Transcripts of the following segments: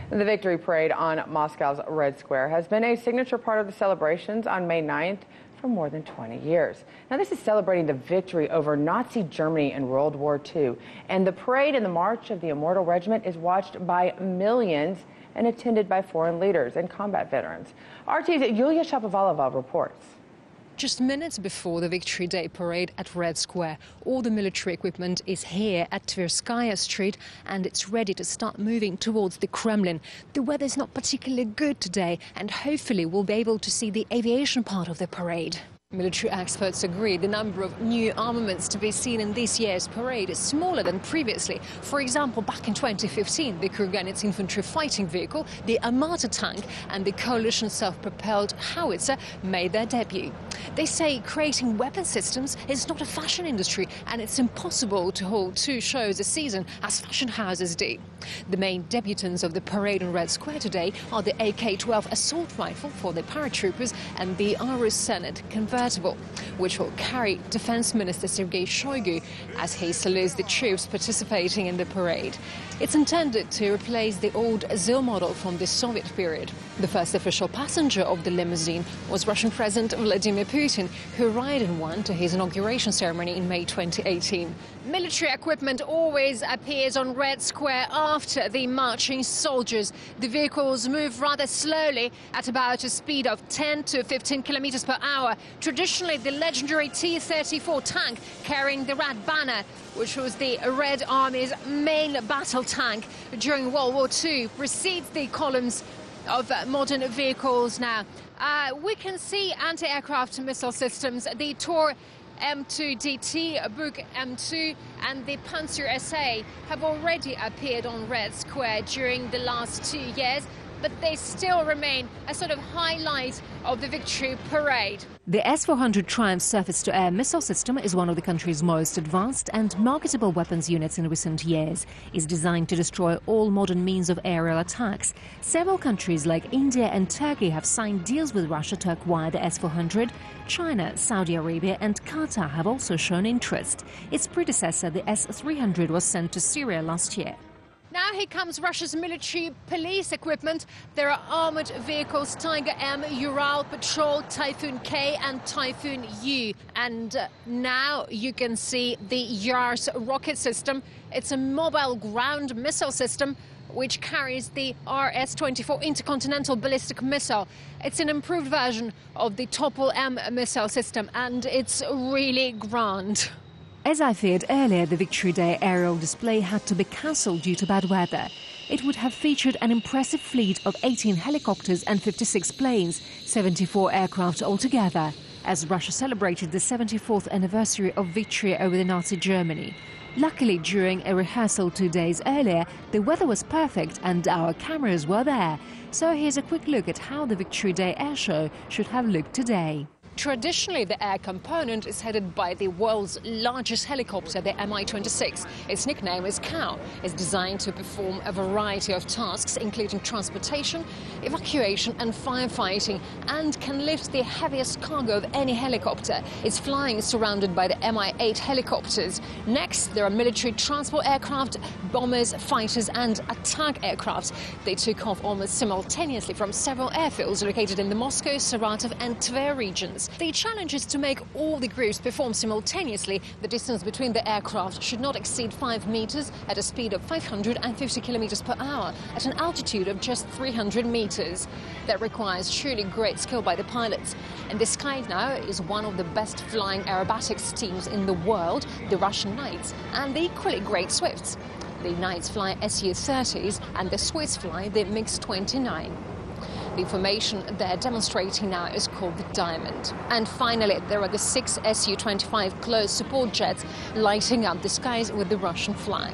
The victory parade on Moscow's Red Square has been a signature part of the celebrations on May 9th for more than 20 years. Now, this is celebrating the victory over Nazi Germany in World War II. And the parade and the March of the Immortal Regiment is watched by millions and attended by foreign leaders and combat veterans. RT's Yulia Shapovalova reports. Just minutes before the Victory Day parade at Red Square, all the military equipment is here at Tverskaya Street and it's ready to start moving towards the Kremlin. The weather is not particularly good today and hopefully we'll be able to see the aviation part of the parade. Military experts agree the number of new armaments to be seen in this year's parade is smaller than previously. For example, back in 2015, the Kurganets infantry fighting vehicle, the Armata tank and the coalition self-propelled howitzer made their debut. They say creating weapon systems is not a fashion industry and it's impossible to hold two shows a season as fashion houses do. The main debutants of the parade on Red Square today are the AK-12 assault rifle for the paratroopers and the Aru Senate convertible, which will carry Defense Minister Sergei Shoigu as he salutes the troops participating in the parade. It's intended to replace the old Zil model from the Soviet period. The first official passenger of the limousine was Russian President Vladimir Putin, who rode in one to his inauguration ceremony in May 2018. Military equipment always appears on Red Square after the marching soldiers. The vehicles move rather slowly at about a speed of 10 to 15 kilometers per hour. Traditionally, the legendary T-34 tank carrying the Red Banner, which was the Red Army's main battle tank during World War II, precedes the columns of modern vehicles now. We can see anti-aircraft missile systems, the Tor M2DT, Buk M2 and the Panzer SA have already appeared on Red Square during the last 2 years, but they still remain a sort of highlight of the victory parade. The S-400 Triumph surface-to-air missile system is one of the country's most advanced and marketable weapons units in recent years. It's designed to destroy all modern means of aerial attacks. Several countries like India and Turkey have signed deals with Russia to acquire the S-400. China, Saudi Arabia and Qatar have also shown interest. Its predecessor, the S-300, was sent to Syria last year. Now here comes Russia's military police equipment. There are armoured vehicles Tiger M, Ural Patrol, Typhoon K and Typhoon U. And now you can see the Yars rocket system. It's a mobile ground missile system which carries the RS-24 intercontinental ballistic missile. It's an improved version of the Topol M missile system and it's really grand. As I feared earlier, the Victory Day aerial display had to be cancelled due to bad weather. It would have featured an impressive fleet of 18 helicopters and 56 planes, 74 aircraft altogether, as Russia celebrated the 74th anniversary of victory over the Nazi Germany. Luckily, during a rehearsal 2 days earlier, the weather was perfect and our cameras were there. So here's a quick look at how the Victory Day airshow should have looked today. Traditionally, the air component is headed by the world's largest helicopter, the Mi-26. Its nickname is Cow. It's designed to perform a variety of tasks, including transportation, evacuation and firefighting, and can lift the heaviest cargo of any helicopter. It's flying surrounded by the Mi-8 helicopters. Next, there are military transport aircraft, bombers, fighters and attack aircraft. They took off almost simultaneously from several airfields located in the Moscow, Saratov and Tver regions. The challenge is to make all the groups perform simultaneously. The distance between the aircraft should not exceed 5 meters at a speed of 550 kilometers per hour at an altitude of just 300 meters. That requires truly great skill by the pilots. And the Sky now is one of the best flying aerobatics teams in the world, the Russian Knights, and the equally great Swifts. The Knights fly Su-30s and the Swifts fly the MiG-29. The formation they're demonstrating now is called the Diamond. And finally, there are the 6 Su-25 close support jets lighting up the skies with the Russian flag.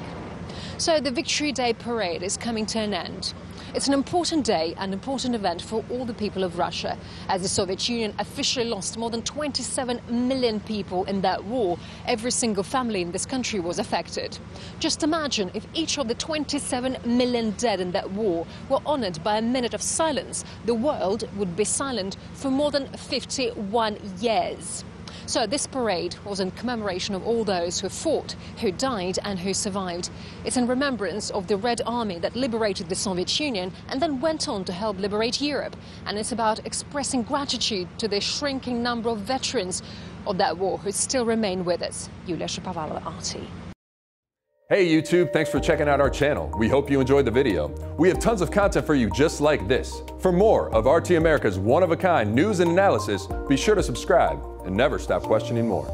So the Victory Day parade is coming to an end. It's an important day, an important event for all the people of Russia, as the Soviet Union officially lost more than 27 million people in that war. Every single family in this country was affected. Just imagine if each of the 27 million dead in that war were honoured by a minute of silence. The world would be silent for more than 51 years. So this parade was in commemoration of all those who fought, who died and who survived. It's in remembrance of the Red Army that liberated the Soviet Union and then went on to help liberate Europe. And it's about expressing gratitude to the shrinking number of veterans of that war who still remain with us. Yulia Shapovalova, RT. Hey YouTube, thanks for checking out our channel. We hope you enjoyed the video. We have tons of content for you just like this. For more of RT America's one-of-a-kind news and analysis, be sure to subscribe and never stop questioning more.